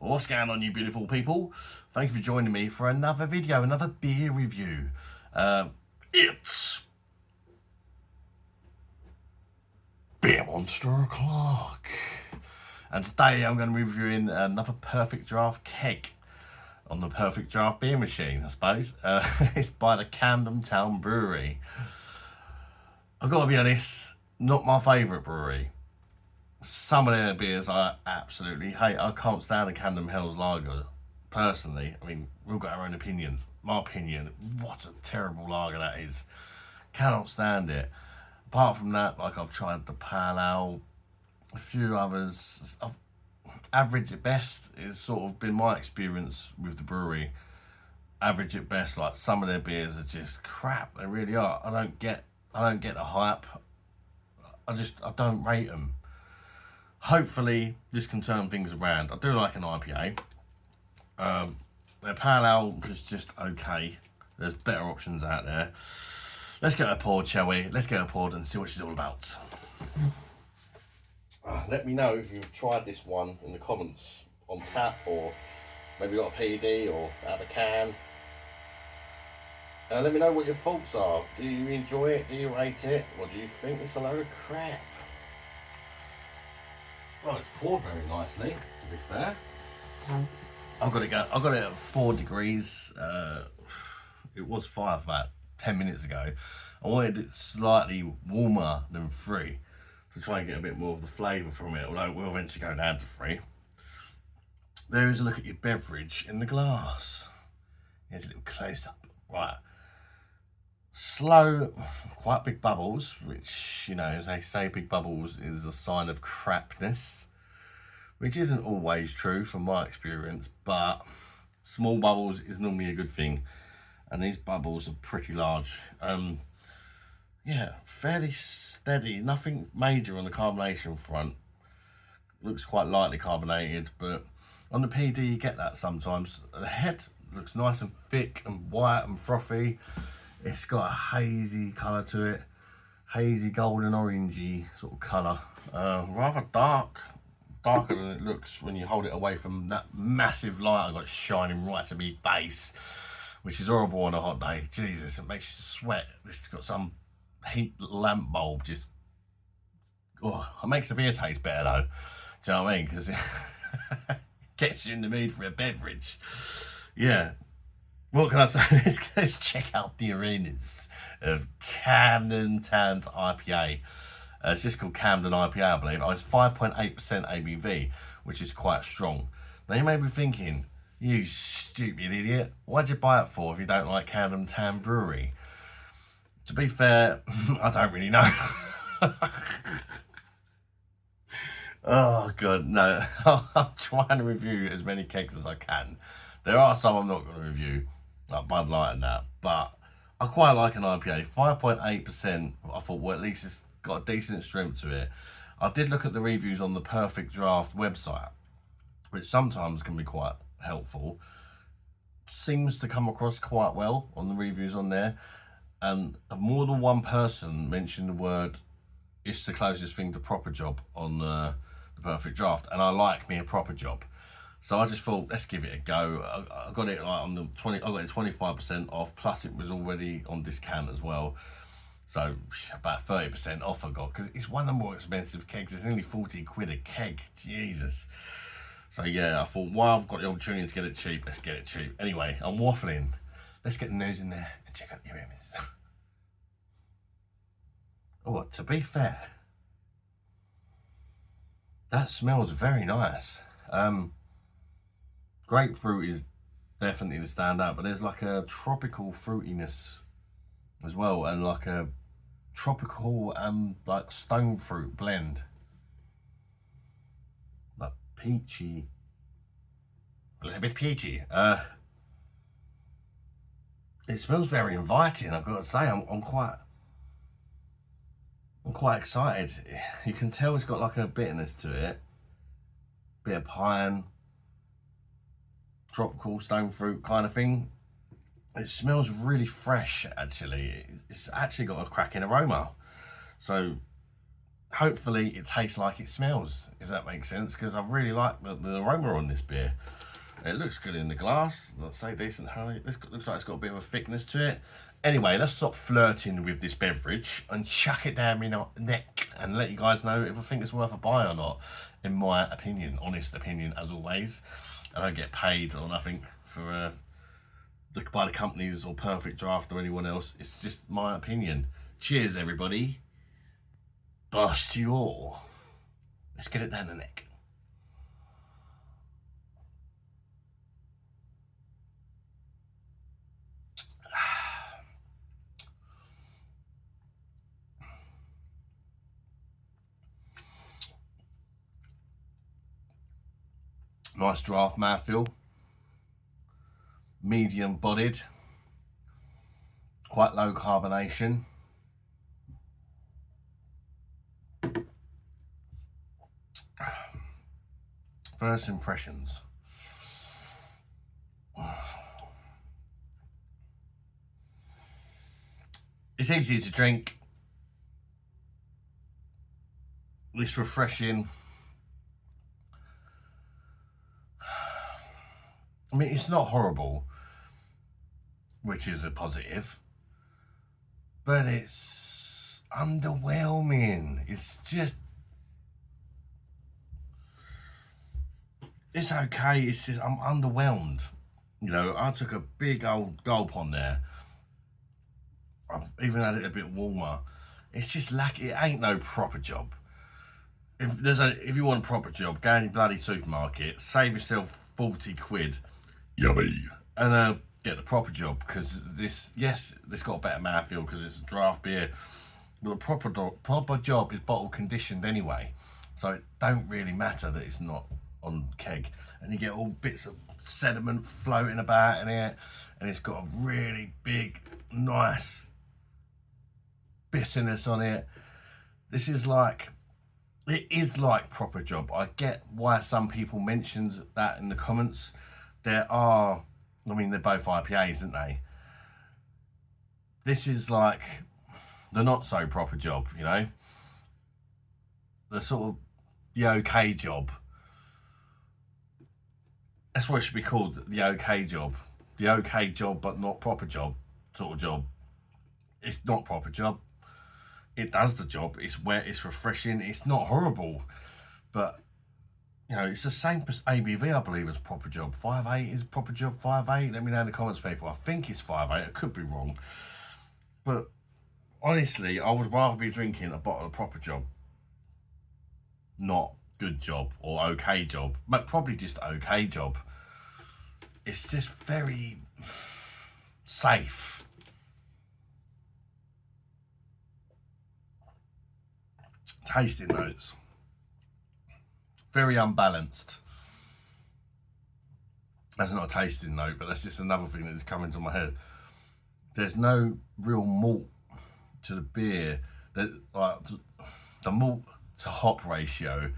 What's going on, you beautiful people? Thank you for joining me for another video, another beer review. It's Beer Monster O'Clock. And today I'm going to be reviewing another Perfectdraft keg on the Perfectdraft beer machine, I suppose. It's by the Camden Brewery. I've got to be honest, not my favourite brewery. Some of their beers I absolutely hate. I can't stand the Camden Hell's Lager, personally. I mean, we've got our own opinions. My opinion, what a terrible lager that is. Cannot stand it. Apart from that, like I've tried the Pale Ale, a few others. Average at best is sort of been my experience with the brewery. Average at best, like some of their beers are just crap. They really are. I don't get the hype. I don't rate them. Hopefully this can turn things around. I do like an IPA. Their Pale Ale is just okay. There's better options out there. Let's get her poured, shall we? Let's get her poured and see what she's all about. Let me know if you've tried this one in the comments on tap, or maybe got a PD or out of a can. Let me know what your thoughts are. Do you enjoy it? Do you rate it? Or do you think it's a load of crap? Well, it's poured very nicely, to be fair. I've got it at 4 degrees. It was 5 about 10 minutes ago. I wanted it slightly warmer than 3 to try and get a bit more of the flavour from it, although we'll eventually go down to 3. There is a look at your beverage in the glass. Here's a little close-up. Right. Slow, quite big bubbles, which, you know, as they say, big bubbles is a sign of crapness, which isn't always true from my experience, but small bubbles is normally a good thing, and these bubbles are pretty large. Yeah, fairly steady, nothing major on the carbonation front. Looks quite lightly carbonated, but on the PD you get that sometimes. The head looks nice and thick and white and frothy. It's got a hazy colour to it, hazy golden orangey sort of colour. Rather darker than it looks when you hold it away from that massive light I've got shining right to me face, which is horrible on a hot day. Jesus, it makes you sweat. This has got some heat lamp bulb just, it makes the beer taste better though. Do you know what I mean? Because it gets you in the mood for a beverage. Yeah. What can I say? Let's check out the arenas of Camden Town's IPA. It's just called Camden IPA, I believe. It's 5.8% ABV, which is quite strong. Now you may be thinking, you stupid idiot, why'd you buy it for if you don't like Camden Town Brewery? To be fair, I don't really know. Oh god, no. I'm trying to review as many kegs as I can. There are some I'm not going to review, like Bud Light and that, but I quite like an IPA. 5.8%, I thought, well, at least it's got a decent strength to it. I did look at the reviews on the Perfectdraft website, which sometimes can be quite helpful. Seems to come across quite well on the reviews on there, and more than one person mentioned the word, it's the closest thing to proper job on the Perfectdraft, and I like me a proper job. So I just thought, let's give it a go. I got it like on the 20. I got it 25% off. Plus, it was already on discount as well. So about 30% off I got, because it's one of the more expensive kegs. It's nearly 40 quid a keg. Jesus. So yeah, I thought, while I've got the opportunity to get it cheap, let's get it cheap. Anyway, I'm waffling. Let's get the nose in there and check out the aromas. Oh, to be fair, that smells very nice. Grapefruit is definitely the standout, but there's like a tropical fruitiness as well, and like a tropical like stone fruit blend, like peachy, a little bit peachy. It smells very inviting, I've got to say. I'm quite excited. You can tell it's got like a bitterness to it, bit of pine, tropical stone fruit kind of thing. It smells really fresh, actually. It's actually got a cracking aroma. So hopefully it tastes like it smells, if that makes sense, because I really like the aroma on this beer. It looks good in the glass. Let's say decent honey. This looks like it's got a bit of a thickness to it. Anyway, let's stop flirting with this beverage and chuck it down my neck and let you guys know if I think it's worth a buy or not. In my opinion, honest opinion, as always. I don't get paid or nothing for by the companies or Perfectdraft or anyone else. It's just my opinion. Cheers, everybody. Bosh to you all. Let's get it down the neck. Nice draft mouthfeel. Medium bodied. Quite low carbonation. First impressions. It's easy to drink. It's refreshing. I mean, it's not horrible, which is a positive, but it's underwhelming. It's just, it's okay. It's just, I'm underwhelmed. You know, I took a big old gulp on there. I've even had it a bit warmer. It's just it ain't no proper job. If you want a proper job, go in your bloody supermarket, save yourself 40 quid. Yummy. And get the proper job, because this got a better mouthfeel because it's a draft beer. But the proper job is bottle conditioned anyway, so it don't really matter that it's not on keg. And you get all bits of sediment floating about in it, and it's got a really big, nice bitterness on it. This is like, it is like proper job. I get why some people mentioned that in the comments. There are, I mean, they're both IPAs, aren't they? This is like the not so proper job, you know? The sort of the okay job. That's what it should be called, the okay job. The okay job but not proper job sort of job. It's not proper job. It does the job. It's wet, it's refreshing, it's not horrible. But you know, it's the same ABV, I believe, as proper job. 5.8 is proper job, 5.8. Let me know in the comments, people. I think it's 5.8. I could be wrong. But honestly, I would rather be drinking a bottle of proper job, not good job or okay job, but probably just okay job. It's just very safe. Tasting notes. Very unbalanced. That's not a tasting note, but that's just another thing that's come into my head. There's no real malt to the beer. The malt to hop ratio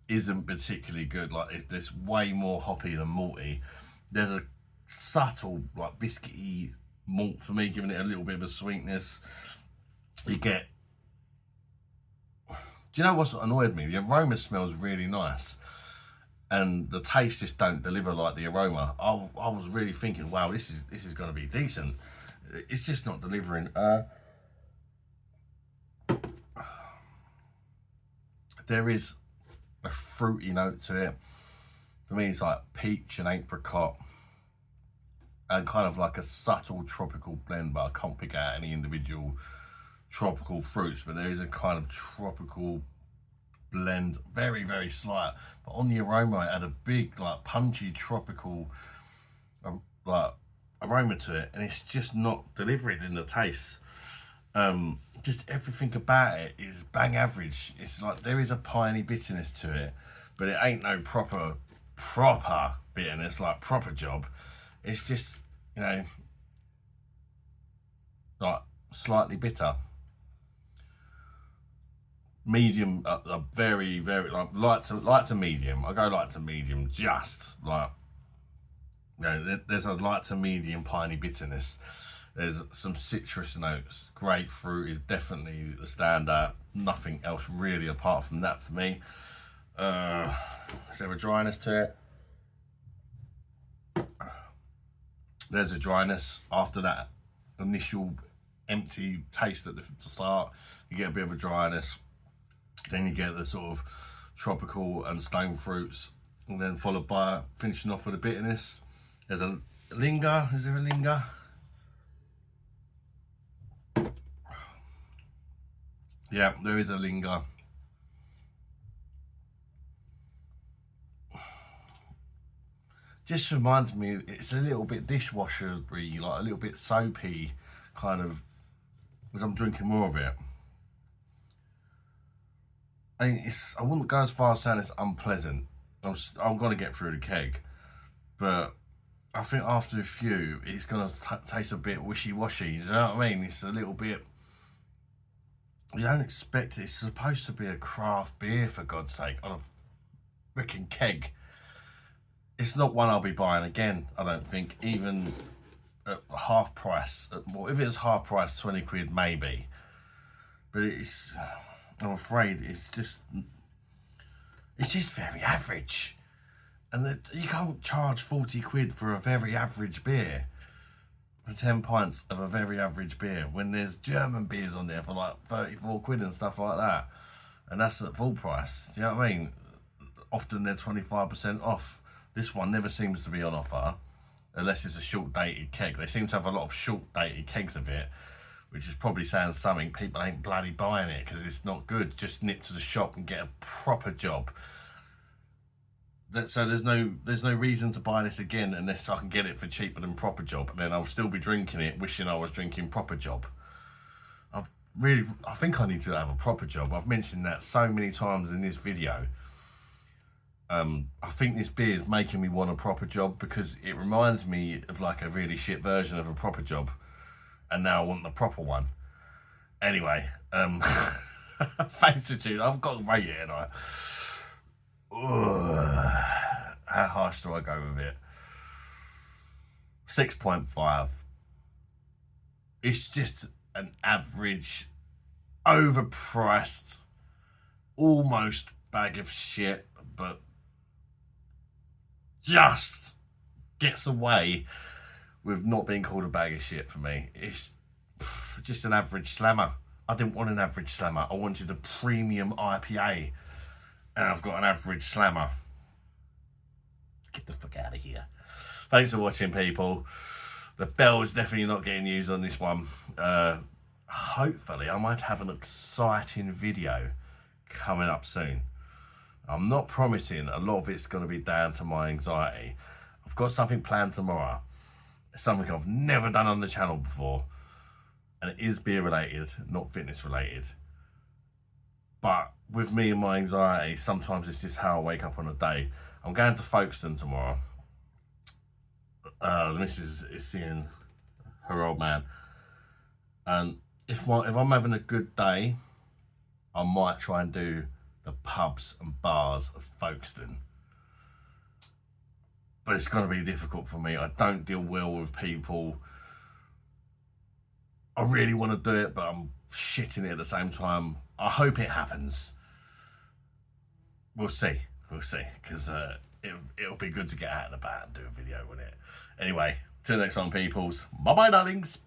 isn't particularly good. Like, there's way more hoppy than malty. There's a subtle, like, biscuity malt for me, giving it a little bit of a sweetness. You get, do you know what's annoyed me? The aroma smells really nice, and the taste just don't deliver like the aroma. I was really thinking, wow, this is going to be decent. It's just not delivering. There is a fruity note to it. For me, it's like peach and apricot, and kind of like a subtle tropical blend, but I can't pick out any individual tropical fruits, but there is a kind of tropical blend, very, very slight. But on the aroma, it had a big, like, punchy tropical like aroma to it, and it's just not delivering in the taste. Just everything about it is bang average. It's like there is a piney bitterness to it, but it ain't no proper bitterness, like proper job. It's just, you know, like slightly bitter. Medium, a very, very light to medium. I go light to medium, just like, you know, there's a light to medium piney bitterness. There's some citrus notes. Grapefruit is definitely the standout. Nothing else really apart from that for me. Is there a dryness to it? There's a dryness after that initial empty taste at the start. You get a bit of a dryness. Then you get the sort of tropical and stone fruits, and then followed by finishing off with a bitterness. There's a linger. Is there a linger? Yeah, there is a linger. Just reminds me, it's a little bit dishwashery, like a little bit soapy, kind of, as I'm drinking more of it. I wouldn't go as far as saying it's unpleasant. I'm gonna get through the keg, but I think after a few, it's gonna taste a bit wishy-washy. You know what I mean? It's a little bit. You don't expect it. It's supposed to be a craft beer, for God's sake, on a freaking keg. It's not one I'll be buying again, I don't think, even at half price. Well, if it was half price, 20 quid maybe. But I'm afraid it's just very average. And you can't charge 40 quid for a very average beer. For 10 pints of a very average beer, when there's German beers on there for like 34 quid and stuff like that. And that's at full price. Do you know what I mean? Often they're 25% off. This one never seems to be on offer, unless it's a short-dated keg. They seem to have a lot of short-dated kegs of it, which is probably saying something. People ain't bloody buying it because it's not good. Just nip to the shop and get a proper job. So there's no reason to buy this again unless I can get it for cheaper than Proper Job, and then I'll still be drinking it, wishing I was drinking Proper Job. I think I need to have a Proper Job. I've mentioned that so many times in this video. I think this beer is making me want a Proper Job because it reminds me of like a really shit version of a Proper Job, and now I want the proper one. Anyway, thanks for tuning. I've got to rate it, and how harsh do I go with it? 6.5. It's just an average, overpriced, almost bag of shit, but just gets away with not being called a bag of shit for me. It's just an average slammer. I didn't want an average slammer. I wanted a premium IPA. And I've got an average slammer. Get the fuck out of here. Thanks for watching, people. The bell is definitely not getting used on this one. Hopefully, I might have an exciting video coming up soon. I'm not promising. A lot of it's going to be down to my anxiety. I've got something planned tomorrow. It's something I've never done on the channel before. And it is beer related, not fitness related. But with me and my anxiety, sometimes it's just how I wake up on a day. I'm going to Folkestone tomorrow. The missus is seeing her old man. And if I'm having a good day, I might try and do the pubs and bars of Folkestone. But it's going to be difficult for me. I don't deal well with people. I really want to do it, but I'm shitting it at the same time. I hope it happens. We'll see, because it'll be good to get out and about and do a video with it. Anyway, till next time, peoples. Bye-bye, darlings.